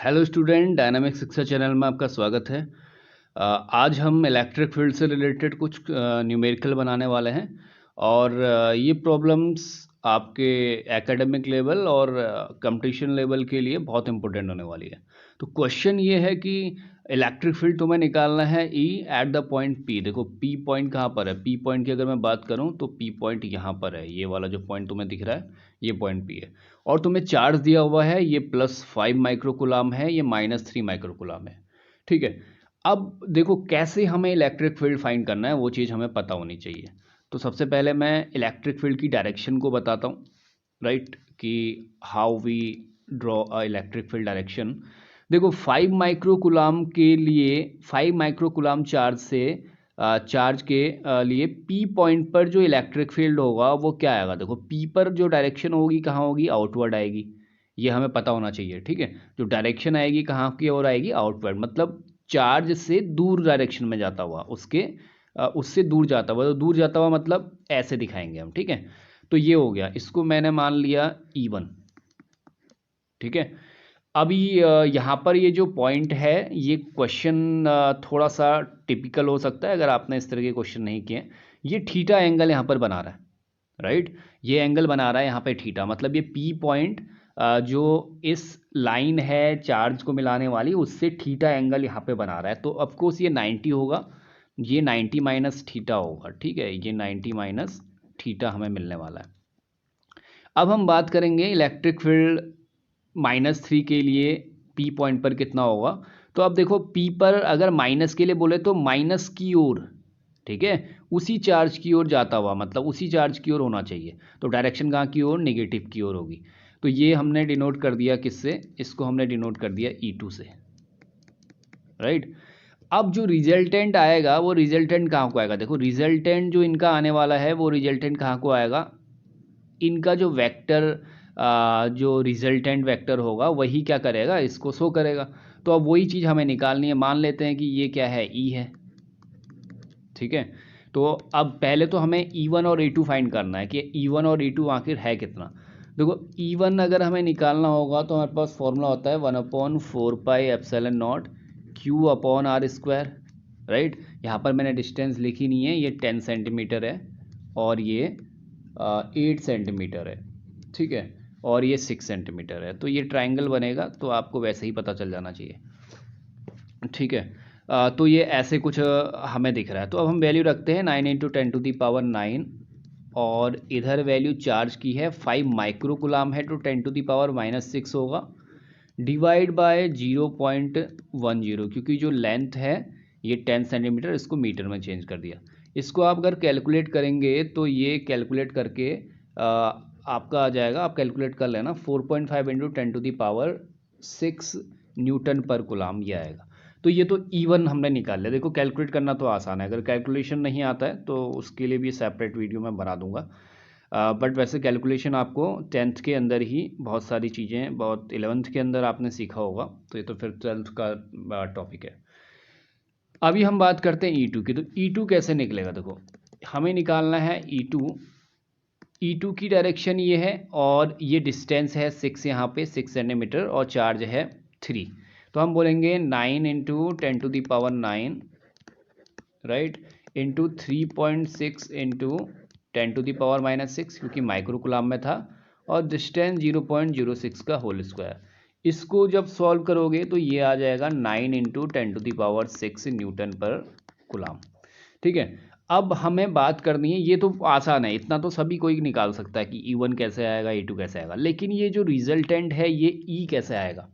Hello student, dynamic शिक्षा channel में आपका स्वागत है। आज हम इलेक्ट्रिक फील्ड से रिलेटेड कुछ न्यूमेरिकल बनाने वाले हैं और ये प्रॉब्लम्स आपके एकेडमिक लेवल और कंपटीशन लेवल के लिए बहुत इंपॉर्टेंट होने वाली है। तो क्वेश्चन ये है कि इलेक्ट्रिक फील्ड तुम्हें निकालना है ई एट द पॉइंट पी। देखो पी पॉइंट कहाँ पर है, पी पॉइंट की अगर मैं बात करूँ तो पी पॉइंट यहाँ पर है, ये वाला जो पॉइंट तुम्हें दिख रहा है ये पॉइंट पी है। और तुम्हें चार्ज दिया हुआ है, ये +5 माइक्रोकुलाम है, ये -3 माइक्रोकुलाम है। ठीक है, अब देखो कैसे हमें इलेक्ट्रिक फील्ड फाइंड करना है वो चीज़ हमें पता होनी चाहिए। तो सबसे पहले मैं इलेक्ट्रिक फील्ड की डायरेक्शन को बताता हूँ, राइट, कि how we draw a electric field direction. देखो 5 माइक्रोकुलाम के लिए, 5 माइक्रोकुलाम चार्ज से चार्ज के लिए पी पॉइंट पर जो इलेक्ट्रिक फील्ड होगा वो क्या आएगा। देखो पी पर जो डायरेक्शन होगी कहाँ होगी, आउटवर्ड आएगी, ये हमें पता होना चाहिए। ठीक है, जो डायरेक्शन आएगी कहाँ की ओर आएगी, आउटवर्ड, मतलब चार्ज से दूर डायरेक्शन में जाता हुआ, उससे दूर जाता हुआ। तो दूर जाता हुआ मतलब ऐसे दिखाएंगे हम। ठीक है, तो ये हो गया, इसको मैंने मान लिया E1। ठीक है, अभी यहाँ पर ये जो पॉइंट है, ये क्वेश्चन थोड़ा सा टिपिकल हो सकता है अगर आपने इस तरह के क्वेश्चन नहीं किए। ये थीटा एंगल यहाँ पर बना रहा है, राइट, ये एंगल बना रहा है यहाँ पे थीटा, मतलब ये पी पॉइंट जो इस लाइन है चार्ज को मिलाने वाली, उससे थीटा एंगल यहाँ पे बना रहा है। तो ऑफकोर्स ये 90 होगा, ये 90 माइनस थीटा होगा। ठीक है, ये 90 माइनस थीटा हमें मिलने वाला है। अब हम बात करेंगे इलेक्ट्रिक फील्ड -3 के लिए पी पॉइंट पर कितना होगा। तो अब देखो पी पर अगर माइनस के लिए बोले तो माइनस की ओर, ठीक है, उसी चार्ज की ओर जाता हुआ, मतलब उसी चार्ज की ओर होना चाहिए। तो डायरेक्शन कहाँ की ओर, नेगेटिव की ओर होगी। तो ये हमने डिनोट कर दिया किससे, इसको हमने डिनोट कर दिया E2 से, राइट। अब जो रिजल्टेंट आएगा वो रिजल्टेंट कहाँ को आएगा, देखो रिजल्टेंट जो इनका आने वाला है वो रिजल्टेंट कहाँ को आएगा, इनका जो वेक्टर, जो रिजल्टेंट वेक्टर होगा वही क्या करेगा, इसको शो करेगा। तो अब वही चीज़ हमें निकालनी है। मान लेते हैं कि ये क्या है, ई है। ठीक है, तो अब पहले तो हमें E1 और E2 फाइंड करना है कि E1 और E2 आखिर है कितना। देखो E1 अगर हमें निकालना होगा तो हमारे पास फॉर्मूला होता है 1/4πε0 Q/r², राइट। यहाँ पर मैंने डिस्टेंस लिखी नहीं है, ये 10 सेंटीमीटर है और ये 8 सेंटीमीटर है। ठीक है, और ये 6 सेंटीमीटर है। तो ये ट्राइंगल बनेगा, तो आपको वैसे ही पता चल जाना चाहिए। ठीक है, तो ये ऐसे कुछ हमें दिख रहा है। तो अब हम वैल्यू रखते हैं 9 × 10⁻⁹ और इधर वैल्यू चार्ज की है 5 माइक्रोकुलाम है, तो 10⁻⁻6 होगा, डिवाइड बाय 0.10, क्योंकि जो लेंथ है ये 10 सेंटीमीटर, इसको मीटर में चेंज कर दिया। इसको आप अगर कैलकुलेट करेंगे तो ये कैलकुलेट करके आपका आ जाएगा, आप कैलकुलेट कर लेना, 4.5 × 10⁻6 न्यूटन पर कुलाम ये आएगा। तो ये तो E1 हमने निकाल लिया। देखो कैलकुलेट करना तो आसान है, अगर कैलकुलेशन नहीं आता है तो उसके लिए भी सेपरेट वीडियो मैं बना दूंगा। बट वैसे कैलकुलेशन आपको 10th के अंदर ही बहुत सारी चीज़ें, बहुत 11th के अंदर आपने सीखा होगा, तो ये तो फिर 12th का टॉपिक है। अभी हम बात करते हैं E2 की। तो E2 कैसे निकलेगा, देखो हमें निकालना है E2 की डायरेक्शन ये है और ये डिस्टेंस है 6, यहाँ पे 6 सेंटीमीटर, और चार्ज है 3। तो हम बोलेंगे 9 × 10⁻9, राइट, इंटू 3.6 × 10⁻⁻6, क्योंकि माइक्रोकुलाम में था, और डिस्टेंस 0.06 का होल स्क्वायर। इसको जब सॉल्व करोगे तो ये आ जाएगा 9 × 10⁻6 न्यूटन पर कुलाम। ठीक है, अब हमें बात करनी है, ये तो आसान है, इतना तो सभी कोई निकाल सकता है कि E1 कैसे आएगा, E2 कैसे आएगा, लेकिन ये जो रिजल्टेंट है ये E कैसे आएगा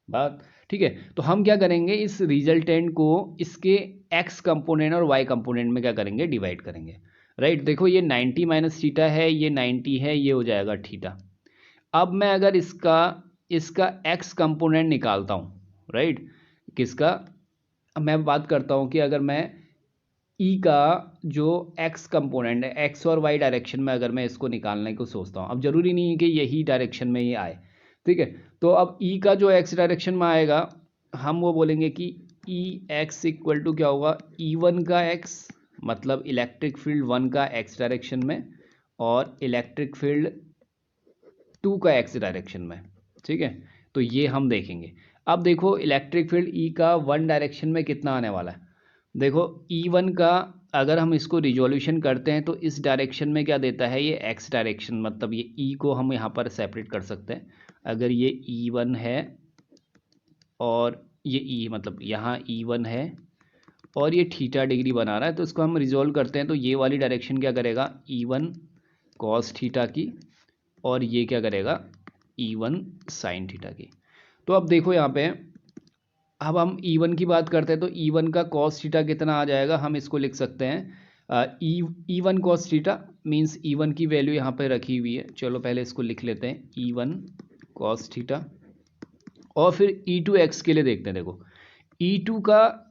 बात। ठीक है, तो हम क्या करेंगे, इस रिजल्टेंट को इसके एक्स कंपोनेंट और वाई कंपोनेंट में क्या करेंगे, डिवाइड करेंगे, राइट। देखो ये 90 माइनस थीटा है, ये 90 है, ये हो जाएगा थीटा। अब मैं अगर इसका इसका एक्स कंपोनेंट निकालता हूँ, राइट, किसका, अब मैं बात करता हूँ कि अगर मैं ई का जो एक्स कंपोनेंट है, एक्स और वाई डायरेक्शन में अगर मैं इसको निकालने को सोचता हूँ, अब जरूरी नहीं है कि यही डायरेक्शन में ये आए। ठीक है, तो अब ई का जो एक्स डायरेक्शन में आएगा, हम वो बोलेंगे कि ई एक्स इक्वल टू क्या होगा, E1 का एक्स, मतलब इलेक्ट्रिक फील्ड 1 का एक्स डायरेक्शन में, और इलेक्ट्रिक फील्ड 2 का एक्स डायरेक्शन में। ठीक है, तो ये हम देखेंगे। अब देखो इलेक्ट्रिक फील्ड ई का वन डायरेक्शन में कितना आने वाला है। देखो E1 का अगर हम इसको रिजोल्यूशन करते हैं तो इस डायरेक्शन में क्या देता है, ये एक्स डायरेक्शन, मतलब ये E को हम यहाँ पर सेपरेट कर सकते हैं। अगर ये E1 है और ये E मतलब यहाँ E1 है और ये थीटा डिग्री बना रहा है, तो इसको हम रिजोल्व करते हैं तो ये वाली डायरेक्शन क्या करेगा, E1 कॉस थीटा की, और ये क्या करेगा, E1 साइन थीटा की। तो अब देखो यहाँ पे, अब हम E1 की बात करते हैं तो E1 का कॉस थीटा कितना आ जाएगा, हम इसको लिख सकते हैं E1 cos theta means E1 की वैल्यू यहाँ पे रखी हुई है। चलो पहले इसको लिख लेते हैं, E1 कॉस थीटा, और फिर E2 एक्स के लिए देखते हैं। देखो E2 का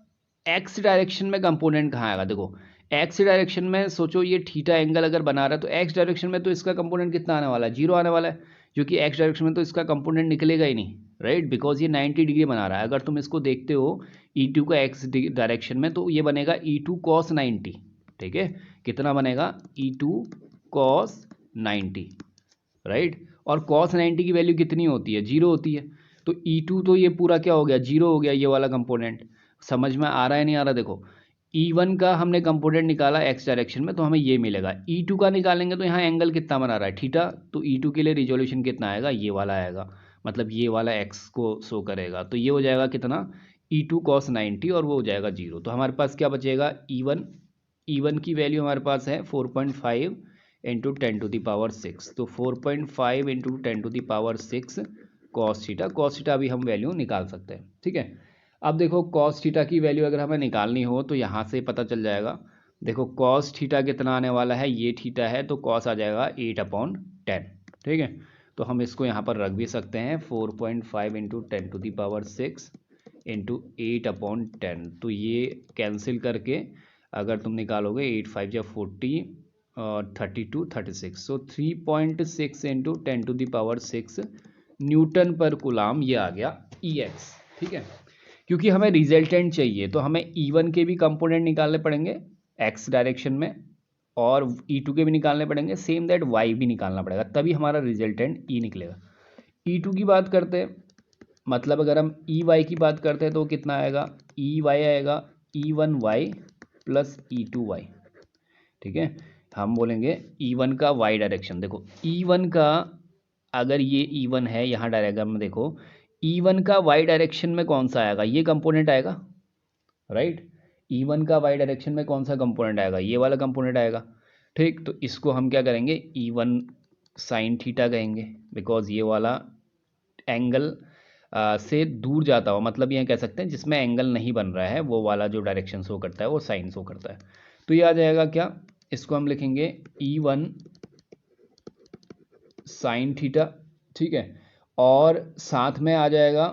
एक्स डायरेक्शन में कंपोनेंट कहाँ आएगा, देखो एक्स डायरेक्शन में सोचो, ये थीटा एंगल अगर बना रहा है तो एक्स डायरेक्शन में तो इसका कंपोनेंट कितना आने वाला है, जीरो आने वाला है, क्योंकि एक्स डायरेक्शन में तो इसका कंपोनेंट निकलेगा ही नहीं, राइट, बिकॉज ये 90 डिग्री बना रहा है। अगर तुम इसको देखते हो E2 का एक्स डायरेक्शन में तो ये बनेगा E2 cos 90, ठीक है, कितना बनेगा, E2 cos 90, राइट, और cos 90 की वैल्यू कितनी होती है, जीरो होती है, तो E2 तो ये पूरा क्या हो गया, जीरो हो गया ये वाला कंपोनेंट। समझ में आ रहा है नहीं आ रहा, देखो E1 का हमने कंपोनेंट निकाला एक्स डायरेक्शन में तो हमें ये मिलेगा, E2 का निकालेंगे तो यहाँ एंगल कितना बना रहा है, थीटा, तो E2 के लिए रिजोल्यूशन कितना आएगा, ये वाला आएगा, मतलब ये वाला एक्स को शो करेगा, तो ये हो जाएगा कितना, E2 cos 90, और वो हो जाएगा जीरो। तो हमारे पास क्या बचेगा, E1 की वैल्यू हमारे पास है 4.5 इंटू 10⁻6, तो 4.5 इंटू 10⁻6 कॉस थीटा अभी हम वैल्यू निकाल सकते हैं, ठीक है। अब देखो कॉस थीटा की वैल्यू अगर हमें निकालनी हो तो यहाँ से पता चल जाएगा। देखो कॉस थीटा कितना आने वाला है, ये थीटा है तो कॉस आ जाएगा 8/10, ठीक है, तो हम इसको यहाँ पर रख भी सकते हैं 4.5 इंटू 10⁻6 इंटू 8/10, तो ये कैंसिल करके अगर तुम निकालोगे 8 5 या 40 और 32 36, सो 3.6 इंटू 10⁻6 न्यूटन पर कूलाम, ये आ गया EX, ठीक है। क्योंकि हमें रिजल्टेंट चाहिए तो हमें E1 के भी कंपोनेंट निकालने पड़ेंगे एक्स डायरेक्शन में, और E2 के भी निकालने पड़ेंगे, सेम दैट Y भी निकालना पड़ेगा, तभी हमारा रिजल्टेंट E निकलेगा। E2 की बात करते हैं, मतलब अगर हम EY की बात करते हैं तो कितना आएगा, EY आएगा E1Y प्लस E2Y, ठीक है। हम बोलेंगे E1 का Y डायरेक्शन, देखो E1 का अगर ये E1 है, यहाँ डायग्राम में देखो E1 का Y डायरेक्शन में कौन सा आएगा, ये कंपोनेंट आएगा, राइट, E1 का Y डायरेक्शन में कौन सा कंपोनेंट आएगा, ये वाला कंपोनेंट आएगा, ठीक। तो इसको हम क्या करेंगे, E1 साइन थीटा कहेंगे, बिकॉज ये वाला एंगल से दूर जाता हो, मतलब ये कह सकते हैं जिसमें एंगल नहीं बन रहा है वो वाला जो डायरेक्शन शो करता है वो साइन शो करता है। तो ये आ जाएगा क्या, इसको हम लिखेंगे E1 साइन थीटा, ठीक है, और साथ में आ जाएगा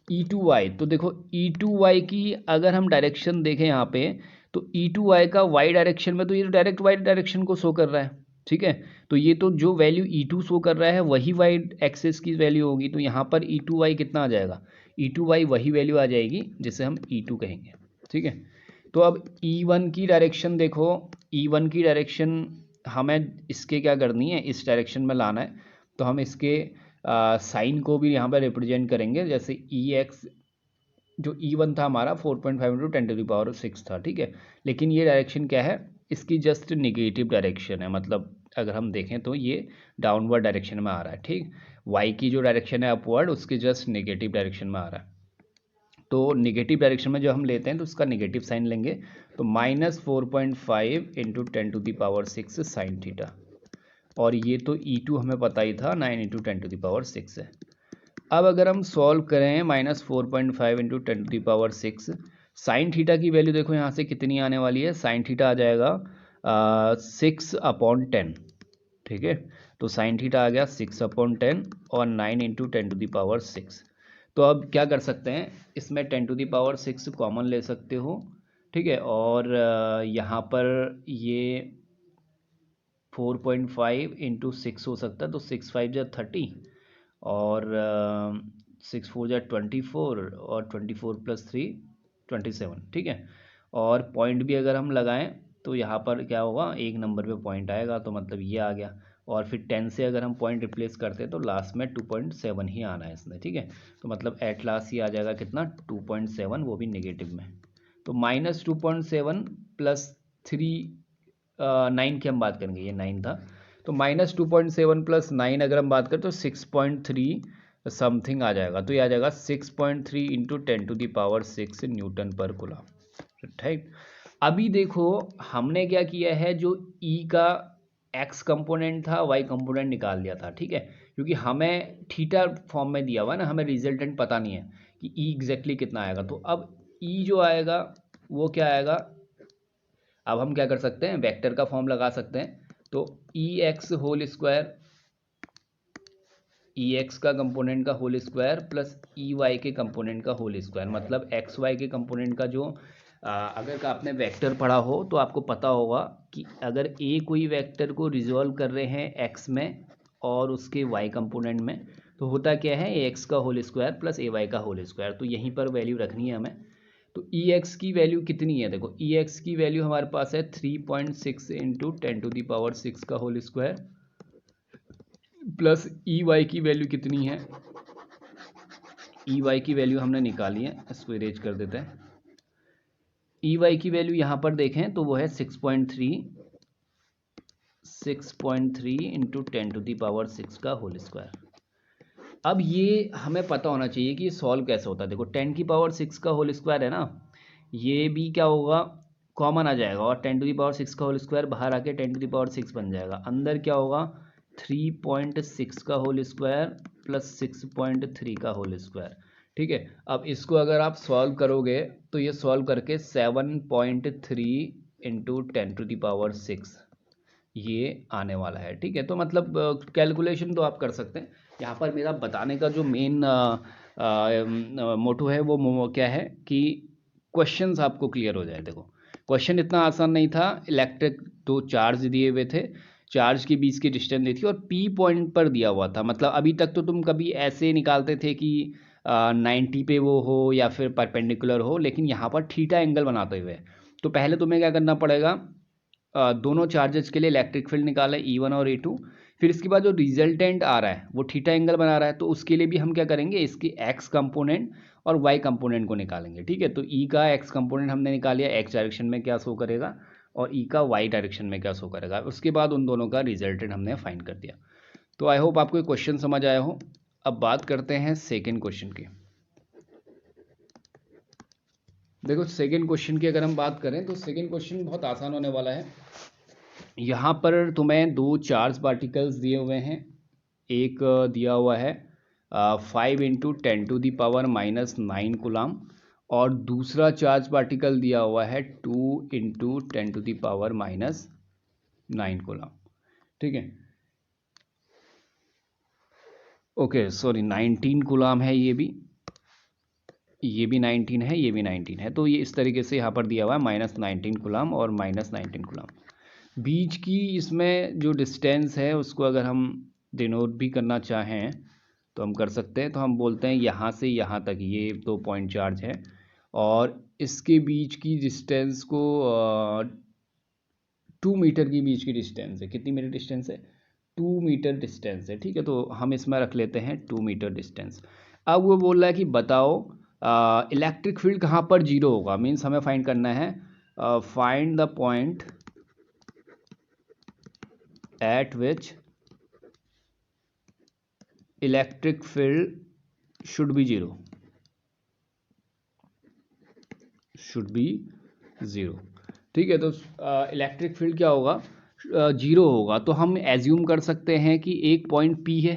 E2Y। तो देखो E2Y की अगर हम डायरेक्शन देखें यहाँ पे तो E2Y का Y डायरेक्शन में तो ये तो डायरेक्ट Y डायरेक्शन को शो कर रहा है, ठीक है, तो ये तो जो वैल्यू E2 शो कर रहा है वही Y एक्सिस की वैल्यू होगी, तो यहाँ पर E2Y कितना आ जाएगा, E2Y वही वैल्यू आ जाएगी जिसे हम E2 कहेंगे, ठीक है। तो अब E1 की डायरेक्शन देखो, E1 की डायरेक्शन हमें इसके क्या करनी है, इस डायरेक्शन में लाना है, तो हम इसके साइन को भी यहाँ पर रिप्रेजेंट करेंगे, जैसे EX जो E1 था हमारा 4.5 इंटू 10⁻6 था, ठीक है, लेकिन ये डायरेक्शन क्या है, इसकी जस्ट निगेटिव डायरेक्शन है, मतलब अगर हम देखें तो ये डाउनवर्ड डायरेक्शन में आ रहा है, ठीक, Y की जो डायरेक्शन है अपवर्ड, उसके जस्ट निगेटिव डायरेक्शन में आ रहा है। तो निगेटिव डायरेक्शन में जो हम लेते हैं तो उसका निगेटिव साइन लेंगे, तो -4.5 इंटू 10⁻6 साइन थीटा, और ये तो E2 हमें पता ही था 9 इंटू 10⁻6 है। अब अगर हम सॉल्व करें -4.5 इंटू 10⁻6 साइन थीटा की वैल्यू देखो यहाँ से कितनी आने वाली है, साइन थीटा आ जाएगा 6/10, ठीक है, तो साइन थीटा आ गया 6/10 और 9 इंटू 10⁻6। तो अब क्या कर सकते हैं, इसमें 10⁻6 कॉमन ले सकते हो, ठीक है, और यहाँ पर ये 4.5 इंटू 6 हो सकता है, तो 6 5 जा 30 और 6 4 जा 24 और 24 प्लस 3 27, ठीक है, और पॉइंट भी अगर हम लगाएं तो यहाँ पर क्या होगा, एक नंबर पे पॉइंट आएगा, तो मतलब ये आ गया और फिर 10 से अगर हम पॉइंट रिप्लेस करते हैं तो लास्ट में 2.7 ही आना है इसमें, ठीक है। तो मतलब एट लास्ट ही आ जाएगा कितना, 2.7, वो भी नेगेटिव में। तो -2.7 प्लस 9 की हम बात करेंगे, ये 9 था, तो -2.7 प्लस 9 अगर हम बात करें तो 6.3 समथिंग आ जाएगा। तो ये आ जाएगा 6.3 इंटू 10⁶ न्यूटन पर कूलम, ठीक। अभी देखो हमने क्या किया है, जो ई का एक्स कंपोनेंट था वाई कंपोनेंट निकाल दिया था, ठीक है, क्योंकि हमें थीटा फॉर्म में दिया हुआ है ना, हमें रिजल्टेंट पता नहीं है कि ई एग्जैक्टली कितना आएगा। तो अब ई जो आएगा वो क्या आएगा, अब हम क्या कर सकते हैं, वेक्टर का फॉर्म लगा सकते हैं। तो E X whole square, E X का कंपोनेंट का whole square plus E Y के कंपोनेंट का होल स्क्वायर, मतलब एक्स वाई के कंपोनेंट का जो अगर आपने वेक्टर पढ़ा हो तो आपको पता होगा कि अगर ए कोई वेक्टर को रिजॉल्व कर रहे हैं एक्स में और उसके वाई कंपोनेंट में, तो होता क्या है, ए एक्स का होल स्क्वायर प्लस ए वाई का होल स्क्वायर। तो यहीं पर वैल्यू रखनी है हमें। तो ई एक्स की वैल्यू कितनी है, देखो ई एक्स की वैल्यू हमारे पास है 3.6 इंटू 10⁶ का whole square plus E Y की वैल्यू कितनी है, ई वाई की वैल्यू हमने निकाली है, इसको इरेज कर देते हैं। ई वाई की वैल्यू यहाँ पर देखें तो वो है 6.3 इंटू 10⁶ का होल स्क्वायर। अब ये हमें पता होना चाहिए कि ये सॉल्व कैसे होता है। देखो 10⁶ का होल स्क्वायर है ना, ये भी क्या होगा, कॉमन आ जाएगा और 10⁶ का होल स्क्वायर बाहर आके 10⁶ बन जाएगा। अंदर क्या होगा, 3.6 का होल स्क्वायर प्लस 6.3 का होल स्क्वायर, ठीक है। अब इसको अगर आप सॉल्व करोगे तो ये सॉल्व करके 7.3 इंटू 10⁶ ये आने वाला है, ठीक है। तो मतलब कैलकुलेशन तो आप कर सकते हैं। यहाँ पर मेरा बताने का जो मेन मोटो है वो क्या है कि क्वेश्चंस आपको क्लियर हो जाए। देखो क्वेश्चन इतना आसान नहीं था, इलेक्ट्रिक दो चार्ज दिए हुए थे, चार्ज के बीच की डिस्टेंस दी थी और पी पॉइंट पर दिया हुआ था। मतलब अभी तक तो तुम कभी ऐसे निकालते थे कि 90 पे वो हो या फिर परपेंडिकुलर हो, लेकिन यहाँ पर थीटा एंगल बनाते हुए। तो पहले तुम्हें क्या करना पड़ेगा, दोनों चार्जेस के लिए इलेक्ट्रिक फील्ड निकाला E1 और E2। फिर इसके बाद जो रिजल्टेंट आ रहा है वो थीटा एंगल बना रहा है, तो उसके लिए भी हम क्या करेंगे, इसकी एक्स कंपोनेंट और वाई कंपोनेंट को निकालेंगे, ठीक है। तो ई का एक्स कंपोनेंट हमने निकाल लिया, एक्स डायरेक्शन में क्या शो करेगा और ई का वाई डायरेक्शन में क्या शो करेगा। उसके बाद उन दोनों का रिजल्टेंट हमने फाइंड कर दिया। तो आई होप आपको क्वेश्चन समझ आया हो। अब बात करते हैं सेकेंड क्वेश्चन की। देखो सेकेंड क्वेश्चन की अगर हम बात करें तो सेकेंड क्वेश्चन बहुत आसान होने वाला है। यहाँ पर तुम्हें दो चार्ज पार्टिकल्स दिए हुए हैं। एक दिया हुआ है 5 इंटू 10⁻⁻9 कूलम और दूसरा चार्ज पार्टिकल दिया हुआ है 2 इंटू 10⁻⁻9 कूलम, ठीक है। ओके सॉरी 19 कूलम है, ये भी 19 है, ये भी 19 है। तो ये इस तरीके से यहाँ पर दिया हुआ है -19 कूलम और -19 कूलम। बीच की इसमें जो डिस्टेंस है उसको अगर हम डिनोट भी करना चाहें तो हम कर सकते हैं। तो हम बोलते हैं यहाँ से यहाँ तक ये 2 पॉइंट चार्ज है और इसके बीच की डिस्टेंस को 2 मीटर की बीच की डिस्टेंस है। कितनी मीटर डिस्टेंस है, 2 मीटर डिस्टेंस है, ठीक है। तो हम इसमें रख लेते हैं 2 मीटर डिस्टेंस। अब वो बोल रहा है कि बताओ इलेक्ट्रिक फील्ड कहाँ पर जीरो होगा, मीन्स हमें फाइंड करना है find the point at which electric field should be zero, ठीक है। तो इलेक्ट्रिक फील्ड क्या होगा, जीरो होगा। तो हम एज्यूम कर सकते हैं कि एक पॉइंट P है,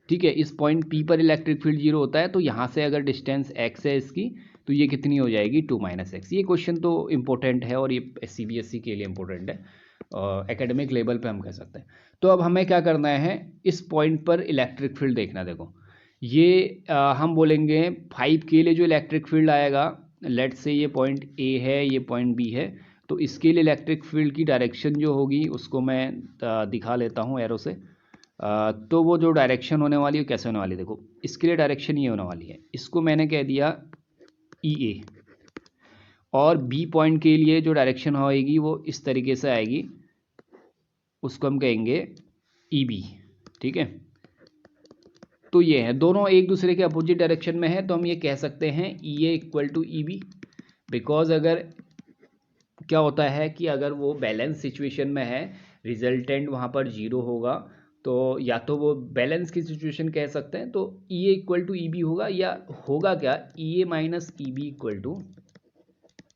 ठीक है। इस पॉइंट P पर इलेक्ट्रिक फील्ड जीरो होता है। तो यहाँ से अगर डिस्टेंस x है इसकी, तो ये कितनी हो जाएगी, 2 - x। ये क्वेश्चन तो इम्पोर्टेंट है और ये CBSE के लिए इम्पोर्टेंट है, एकेडमिक लेवल पे हम कह सकते हैं। तो अब हमें क्या करना है, इस पॉइंट पर इलेक्ट्रिक फील्ड देखना। देखो ये हम बोलेंगे 5 के लिए जो इलेक्ट्रिक फील्ड आएगा, लेट से ये पॉइंट A है, ये पॉइंट B है, तो इसके लिए इलेक्ट्रिक फील्ड की डायरेक्शन जो होगी उसको मैं दिखा लेता हूँ एरो से। तो वो जो डायरेक्शन होने वाली है कैसे होने वाली है, देखो इसके लिए डायरेक्शन ये होने वाली है, इसको मैंने कह दिया EA और B पॉइंट के लिए जो डायरेक्शन होएगी वो इस तरीके से आएगी, उसको हम कहेंगे ईबी, ठीक है। तो ये है, दोनों एक दूसरे के अपोजिट डायरेक्शन में है, तो हम ये कह सकते हैं E A equal to E B. Because अगर क्या होता है कि अगर वो बैलेंस सिचुएशन में है, रिजल्टेंट वहाँ पर जीरो होगा, तो या तो वो बैलेंस की सिचुएशन कह सकते हैं, तो E A equal to E B होगा, या होगा क्या, E A minus E B equal to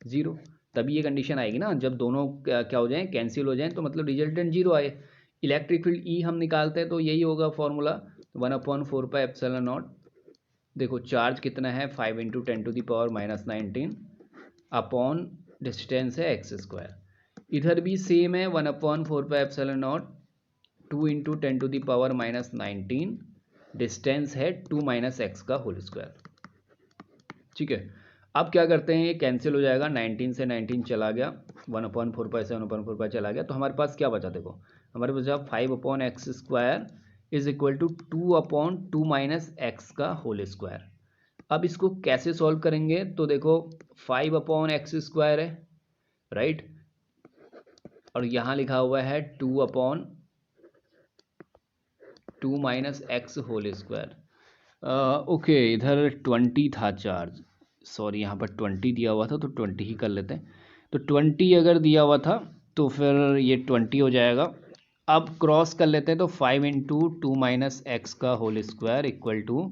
zero. तभी ये कंडीशन आएगी ना, जब दोनों क्या हो जाएं, कैंसिल हो जाएं, तो मतलब रिजल्टेंट जीरो आए। इलेक्ट्रिक फील्ड ई हम निकालते हैं तो यही होगा फॉर्मूला, 1/4πε0। देखो चार्ज कितना है, 5 × 10⁻⁻19 अपॉन डिस्टेंस है x²। इधर भी सेम है, 1/4πε0 2 × 10⁻⁻19 डिस्टेंस है 2 - x का होल स्क्वायर, ठीक है। अब क्या करते हैं, ये कैंसिल हो जाएगा, 19 से 19 चला गया, 1/4π से 1/4π चला गया, तो हमारे पास क्या बचा, देखो हमारे पास 5/x² is equal to 2/2 - x का होल स्क्वायर। अब इसको कैसे सॉल्व करेंगे, तो देखो 5/x² है, राइट, और यहाँ लिखा हुआ है 2/2 - x होल स्क्वायर। ओके, इधर 20 था चार्ज, सॉरी यहाँ पर 20 दिया हुआ था, तो 20 ही कर लेते हैं। तो 20 अगर दिया हुआ था तो फिर ये 20 हो जाएगा। अब क्रॉस कर लेते हैं, तो 5 × 2 - x का whole square equal to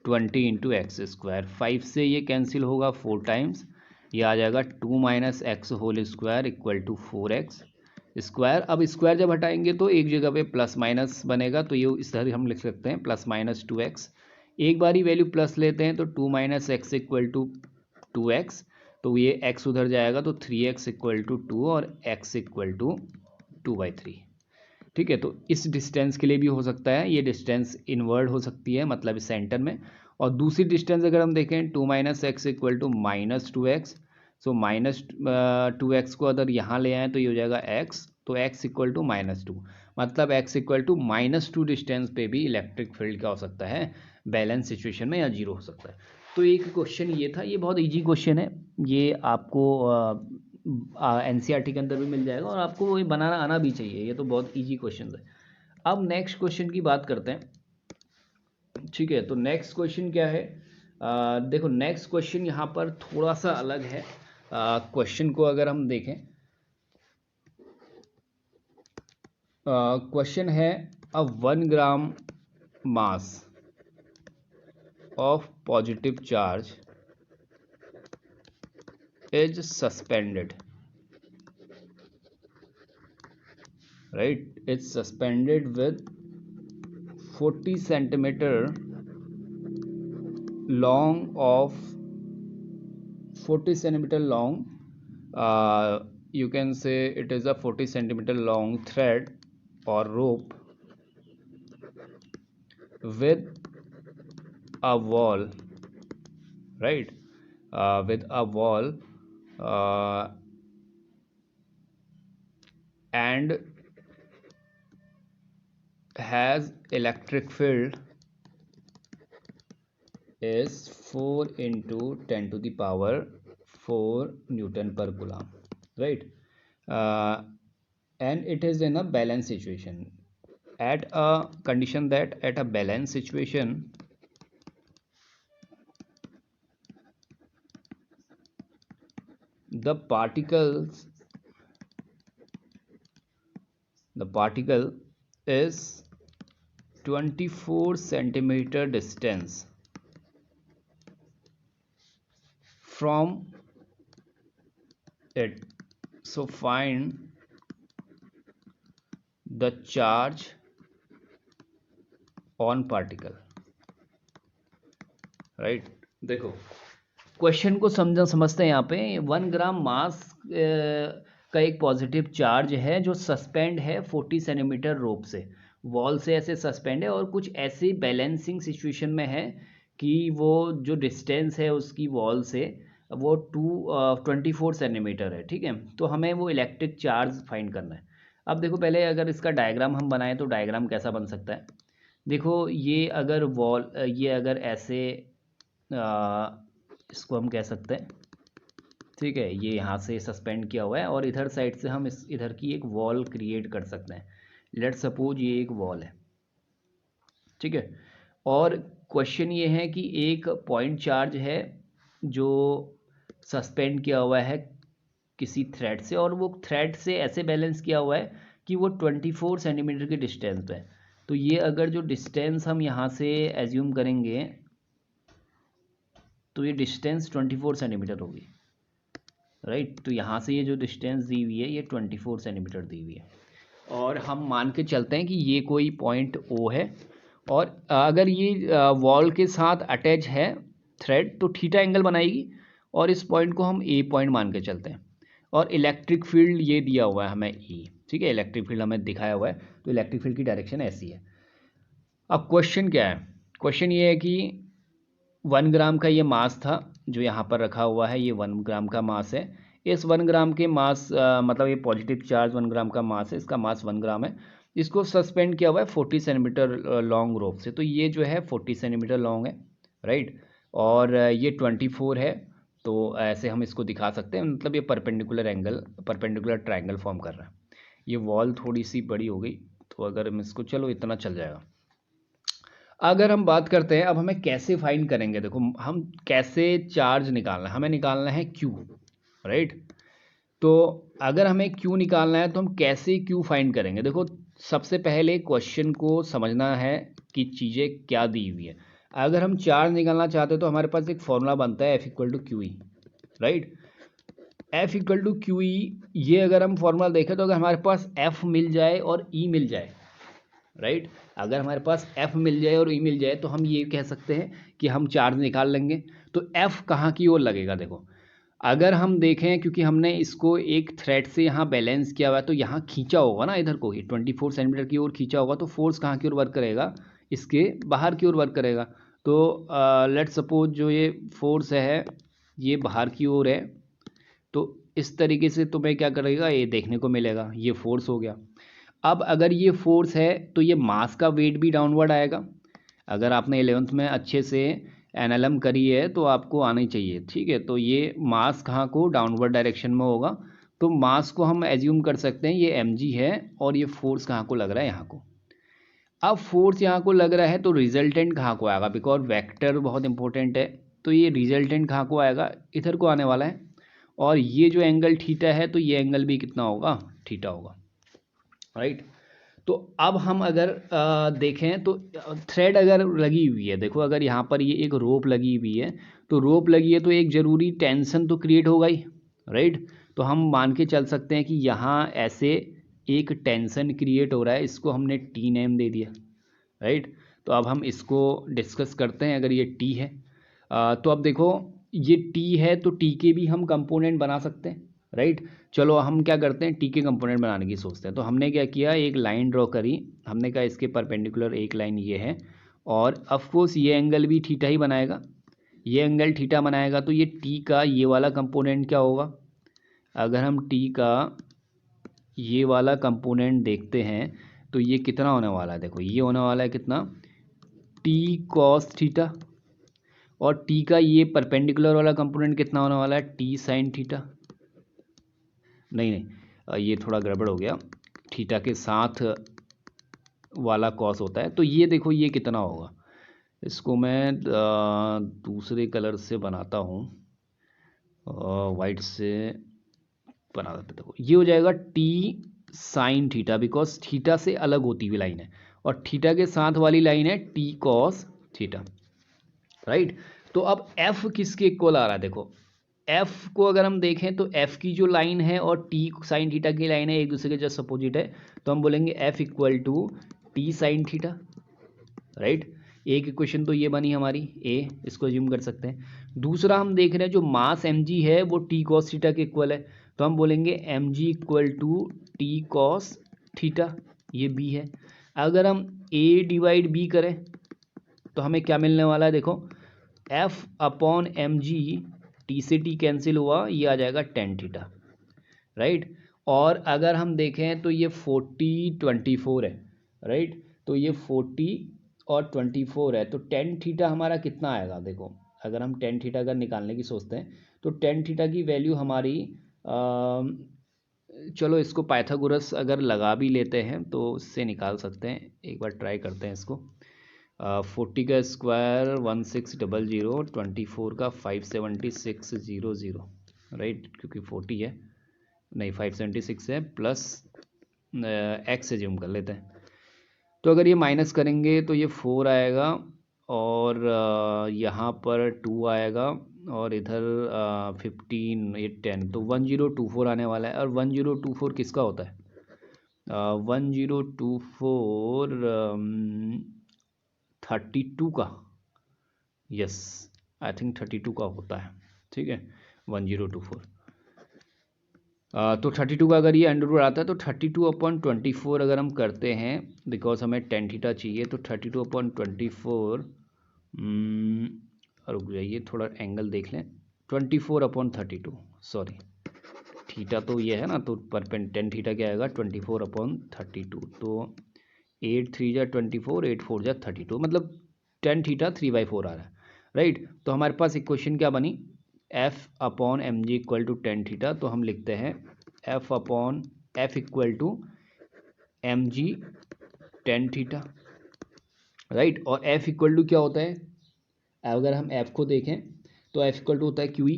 20 × x²। 5 से ये कैंसिल होगा 4 टाइम्स, ये आ जाएगा 2 - x whole square equal to 4x square. अब स्क्वायर जब हटाएंगे तो एक जगह पे प्लस माइनस बनेगा, तो ये इस तरह हम लिख सकते हैं +-2x। एक बार ही वैल्यू प्लस लेते हैं तो 2 - x इक्वल टू 2x, तो ये x उधर जाएगा, तो 3x इक्वल टू 2 और x इक्वल टू 2/3, ठीक है। तो इस डिस्टेंस के लिए भी हो सकता है, ये डिस्टेंस इनवर्ड हो सकती है, मतलब इस सेंटर में। और दूसरी डिस्टेंस अगर हम देखें, 2 - x equal to -2x, so -2x को अगर यहाँ ले आएँ तो ये हो जाएगा x, तो x इक्वल टू -2, मतलब x इक्वल टू -2 डिस्टेंस पे भी इलेक्ट्रिक फील्ड क्या हो सकता है, बैलेंस सिचुएशन में, या जीरो हो सकता है। तो एक क्वेश्चन ये था, ये बहुत इजी क्वेश्चन है, ये आपको एनसीईआरटी के अंदर भी मिल जाएगा, और आपको वो बनाना आना भी चाहिए, ये तो बहुत इजी क्वेश्चन है। अब नेक्स्ट क्वेश्चन की बात करते हैं, ठीक है। तो नेक्स्ट क्वेश्चन क्या है, देखो नेक्स्ट क्वेश्चन यहाँ पर थोड़ा सा अलग है। क्वेश्चन को अगर हम देखें, क्वेश्चन है अ 1 ग्राम मास of positive charge is suspended, right, it's suspended with 40 centimeter long of 40 centimeter long, you can say it is a 40 centimeter long thread or rope with a wall, right, with a wall, and has electric field is 4 × 10⁻⁴ Newton per Coulomb, right, and it is in a balance situation. At a condition that at a balance situation, the particle is 24 centimeter distance from it. So find the charge on particle, right। देखो question को समझते हैं, यहाँ पे 1 ग्राम मास का एक positive charge है जो सस्पेंड है 40 सेंटीमीटर रोप से, वॉल से ऐसे सस्पेंड है, और कुछ ऐसी बैलेंसिंग सिचुएशन में है कि वो जो डिस्टेंस है उसकी वॉल से वो 24 सेंटीमीटर है, ठीक है। तो हमें वो इलेक्ट्रिक चार्ज फाइंड करना है। अब देखो पहले अगर इसका डायग्राम हम बनाएं तो डायग्राम कैसा बन सकता है, देखो ये अगर वॉल, ये अगर ऐसे इसको हम कह सकते हैं, ठीक है, ये यहाँ से सस्पेंड किया हुआ है, और इधर साइड से हम इधर की एक वॉल क्रिएट कर सकते हैं। लेट सपोज ये एक वॉल है, ठीक है, और क्वेश्चन ये है कि एक पॉइंट चार्ज है जो सस्पेंड किया हुआ है किसी थ्रेड से, और वो थ्रेड से ऐसे बैलेंस किया हुआ है कि वो 24 सेंटीमीटर के डिस्टेंस पे है। तो ये अगर जो डिस्टेंस हम यहाँ से एज्यूम करेंगे तो ये डिस्टेंस 24 सेंटीमीटर होगी, राइट। तो यहाँ से ये जो डिस्टेंस दी हुई है ये 24 सेंटीमीटर दी हुई है, और हम मान के चलते हैं कि ये कोई पॉइंट ओ है, और अगर ये वॉल के साथ अटैच है थ्रेड तो थीटा एंगल बनाएगी, और इस पॉइंट को हम ए पॉइंट मान के चलते हैं। और इलेक्ट्रिक फील्ड ये दिया हुआ है हमें ई, ठीक है, इलेक्ट्रिक फील्ड हमें दिखाया हुआ है, तो इलेक्ट्रिक फील्ड की डायरेक्शन ऐसी है। अब क्वेश्चन क्या है, क्वेश्चन ये है कि 1 ग्राम का ये मास था जो यहाँ पर रखा हुआ है, ये 1 ग्राम का मास है। इस 1 ग्राम के मास मतलब ये पॉजिटिव चार्ज 1 ग्राम का मास है, इसका मास 1 ग्राम है। इसको सस्पेंड किया हुआ है 40 सेंटीमीटर लॉन्ग रोप से, तो ये जो है 40 सेंटीमीटर लॉन्ग है, राइट। और ये 24 है, तो ऐसे हम इसको दिखा सकते हैं, मतलब ये परपेंडिकुलर ट्रायंगल फॉर्म कर रहा है। ये वॉल थोड़ी सी बड़ी हो गई, तो अगर हम इसको, चलो इतना चल जाएगा। अगर हम बात करते हैं अब हमें कैसे फाइंड करेंगे, देखो हम कैसे चार्ज निकालना है, हमें निकालना है क्यू, राइट। तो अगर हमें क्यू निकालना है तो हम कैसे क्यू फाइंड करेंगे, देखो सबसे पहले क्वेश्चन को समझना है कि चीज़ें क्या दी हुई है। अगर हम चार्ज निकालना चाहते हैं तो हमारे पास एक फॉर्मूला बनता है F=QE, राइट। F=QE, ये अगर हम फॉर्मूला देखें तो अगर हमारे पास F मिल जाए और E मिल जाए, राइट, अगर हमारे पास F मिल जाए और E मिल जाए तो हम ये कह सकते हैं कि हम चार्ज निकाल लेंगे। तो F कहाँ की ओर लगेगा, देखो अगर हम देखें, क्योंकि हमने इसको एक थ्रेड से यहाँ बैलेंस किया हुआ है तो यहाँ खींचा होगा ना, इधर को ही 24 सेंटीमीटर की ओर खींचा होगा, तो फोर्स कहाँ की ओर वर्क करेगा, इसके बाहर की ओर वर्क करेगा। तो लेट्स सपोज जो ये फोर्स है ये बाहर की ओर है, तो इस तरीके से तुम्हें क्या करेगा, ये देखने को मिलेगा, ये फोर्स हो गया। अब अगर ये फोर्स है तो ये मास का वेट भी डाउनवर्ड आएगा। अगर आपने 11th में अच्छे से एनएलएम करी है तो आपको आनी चाहिए, ठीक है। तो ये मास कहाँ को डाउनवर्ड डायरेक्शन में होगा, तो मास को हम एज्यूम कर सकते हैं ये mg है, और ये फोर्स कहाँ को लग रहा है, यहाँ को। अब फोर्स यहाँ को लग रहा है तो रिजल्टेंट कहाँ को आएगा, बिकॉज वेक्टर बहुत इंपॉर्टेंट है, तो ये रिजल्टेंट कहाँ को आएगा, इधर को आने वाला है। और ये जो एंगल थीटा है तो ये एंगल भी कितना होगा, थीटा होगा, राइट। तो अब हम अगर देखें तो थ्रेड अगर लगी हुई है, देखो अगर यहाँ पर ये एक रोप लगी हुई है, तो रोप लगी है तो एक ज़रूरी टेंशन तो क्रिएट होगा ही, राइट। तो हम मान के चल सकते हैं कि यहाँ ऐसे एक टेंशन क्रिएट हो रहा है, इसको हमने टी नेम दे दिया, राइट। तो अब हम इसको डिस्कस करते हैं। अगर ये टी है तो अब देखो ये टी है तो टी के भी हम कंपोनेंट बना सकते हैं, राइट। चलो हम क्या करते हैं, टी के कंपोनेंट बनाने की सोचते हैं। तो हमने क्या किया, एक लाइन ड्रॉ करी, हमने कहा इसके परपेंडिकुलर एक लाइन ये है, और ऑफकोर्स ये एंगल भी थीटा ही बनाएगा, ये एंगल थीटा बनाएगा, तो ये टी का ये वाला कंपोनेंट क्या होगा। अगर हम टी का ये वाला कंपोनेंट देखते हैं तो ये कितना होने वाला है, देखो ये होने वाला है कितना, टी कॉस थीटा, और टी का ये परपेंडिकुलर वाला कंपोनेंट कितना होने वाला है, टी साइन थीटा। नहीं ये थोड़ा गड़बड़ हो गया, थीटा के साथ वाला कॉस होता है, तो ये देखो ये कितना होगा। इसको मैं दूसरे कलर से बनाता हूँ, वाइट से बना देते, देखो ये हो जाएगा T sine theta, because theta से अलग होती हुई लाइन है, और थीटा के साथ वाली लाइन है टी कॉस थीटा, राइट। तो अब एफ किसके इक्वल आ रहा है, देखो एफ को अगर हम देखें तो एफ की जो लाइन है और टी साइन थीटा की लाइन है एक दूसरे के जस्ट अपोजिट है, तो हम बोलेंगे F=T T sine theta, right. एक इक्वेशन तो ये बनी हमारी ए, इसको अज्यूम कर सकते हैं। दूसरा हम देख रहे हैं जो मास mg है वो टी कॉस थीटा के इक्वल है, तो हम बोलेंगे mg=T कॉस थीटा, ये बी है। अगर हम A/B करें तो हमें क्या मिलने वाला है, देखो F/mg, टी से टी कैंसिल हुआ, ये आ जाएगा टेन थीटा, राइट। और अगर हम देखें तो ये 40/24 है, राइट। तो ये 40 और 24 है, तो टेन थीटा हमारा कितना आएगा, देखो अगर हम टेन थीटा अगर निकालने की सोचते हैं तो टेन थीटा की वैल्यू हमारी चलो इसको पाइथागोरस अगर लगा भी लेते हैं तो इससे निकाल सकते हैं, एक बार ट्राई करते हैं इसको। 40 का स्क्वायर 1600, 24 का 57600, राइट, क्योंकि 40 है, नहीं 576 है, प्लस एक्स एज्यूम कर लेते हैं। तो अगर ये माइनस करेंगे तो ये 4 आएगा, और यहाँ पर 2 आएगा, और इधर 15, ये 10, तो 1024 आने वाला है। और 1024 किसका होता है? 1024 32 का, यस, आई थिंक 32 का होता है, ठीक है, 1024। तो 32 का अगर ये अंडर रूट आता है तो 32/24 अगर हम करते हैं, बिकॉज हमें tan थीटा चाहिए, तो 32/24, रुक जाइए थोड़ा एंगल देख लें, 24/32, सॉरी, थीटा तो ये है ना, तो tan थीटा क्या आएगा 24/32, तो 8 3 जा 24, 8 4 जा 32, मतलब tan थीटा 3/4 आ रहा है, राइट। तो हमारे पास इक्वेशन क्या बनी, F/mg equal to tan theta, तो हम लिखते हैं F equal to mg tan theta, right. और F इक्वल टू क्या होता है, अगर हम F को देखें तो F इक्वल टू होता है QE,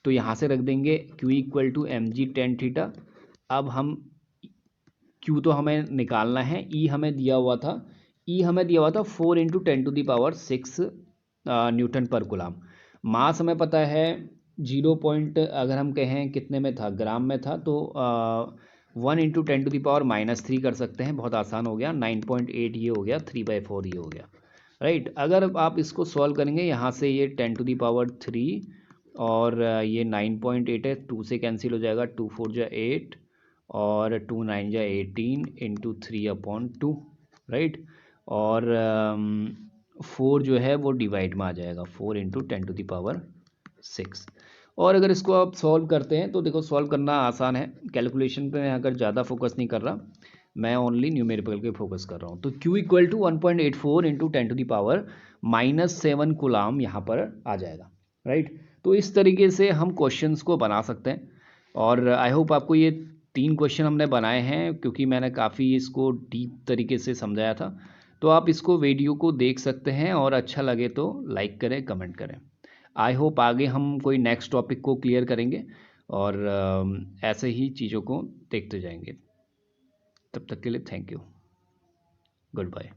तो यहाँ से रख देंगे QE equal to mg tan theta. अब हम Q तो हमें निकालना है, E हमें दिया हुआ था, 4 × 10⁶ न्यूटन पर कूलम। मास हमें पता है 0 पॉइंट, अगर हम कहें कितने में था, ग्राम में था, तो 1 × 10⁻³ कर सकते हैं, बहुत आसान हो गया, 9.8 ये हो गया, 3/4 ये हो गया, राइट। अगर आप इसको सॉल्व करेंगे, यहाँ से ये 10⁻³ और ये 9.8 है, 2 से कैंसिल हो जाएगा, 2 4 जा 8 और 2 9 जा 18 × 3/2, राइट। और 4 जो है वो डिवाइड में आ जाएगा, 4 × 10⁶। और अगर इसको आप सॉल्व करते हैं तो देखो सॉल्व करना आसान है, कैलकुलेशन पे मैं अगर ज़्यादा फोकस नहीं कर रहा, मैं ओनली न्यूमेरिकल पे फोकस कर रहा हूँ। तो Q इक्वल टू 1.84 × 10⁻⁻7 कूलम यहाँ पर आ जाएगा, राइट। तो इस तरीके से हम क्वेश्चंस को बना सकते हैं, और आई होप आपको ये 3 क्वेश्चन हमने बनाए हैं, क्योंकि मैंने काफ़ी इसको डीप तरीके से समझाया था। तो आप इसको वीडियो को देख सकते हैं, और अच्छा लगे तो लाइक करें, कमेंट करें। आई होप आगे हम कोई नेक्स्ट टॉपिक को क्लियर करेंगे, और ऐसे ही चीज़ों को देखते जाएंगे। तब तक के लिए थैंक यू, गुड बाय।